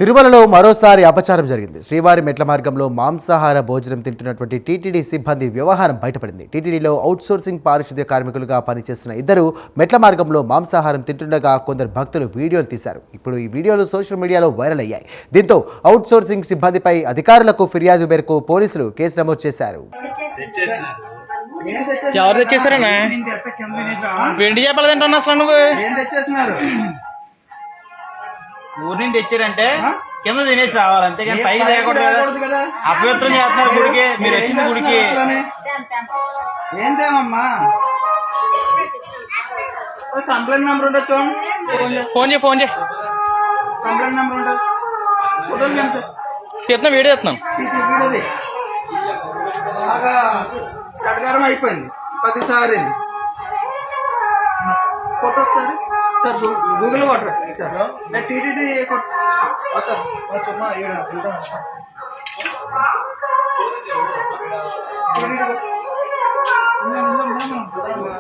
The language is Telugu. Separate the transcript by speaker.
Speaker 1: తిరుమలలో మరోసారి అపచారం జరిగింది. శ్రీవారి మెట్ల మార్గంలో మాంసాహార భోజనం తింటున్నటువంటి టీటీడీ సిబ్బంది వ్యవహారం బయటపడింది. టీటీడీలో అవుట్సోర్సింగ్ పారిశుద్ధ్య కార్మికులుగా పనిచేస్తున్న ఇద్దరు మెట్ల మార్గంలో మాంసాహారం తింటుండగా కొందరు భక్తులు వీడియోలు తీశారు. ఇప్పుడు ఈ వీడియోలు సోషల్ మీడియాలో వైరల్ అయ్యాయి. దీంతో అవుట్సోర్సింగ్ సిబ్బందిపై అధికారులకు ఫిర్యాదు మేరకు పోలీసులు కేసు నమోదు చేశారు.
Speaker 2: ఎవరు తెచ్చేసారన్నా? వెండి చేపలు తింటున్నా అసలు నువ్వు ఊరి నుంచి తెచ్చారంటే కింద తినేసి రావాలి, అంతేగాని పైకి తేకూడదు కదా. అపవిత్రం చేస్తున్నారు గుడికి. మీరు వచ్చింది గుడికి
Speaker 3: ఏంటేమమ్మా కంప్లైంట్ నెంబర్ ఉండదు చూడండి.
Speaker 2: ఫోన్ చేయి
Speaker 3: కంప్లైంట్ నెంబర్ ఉండదు. ఫోటోలు
Speaker 2: తీస్తున్నా, వీడియో తీస్తున్నాను.
Speaker 3: వీడియోది బాగా కటకారం అయిపోయింది. 10 సార్లు ఫోటో ఒకసారి సార్ గూగుల్ కొట్టండి సార్. టీటీడీ కొట్ట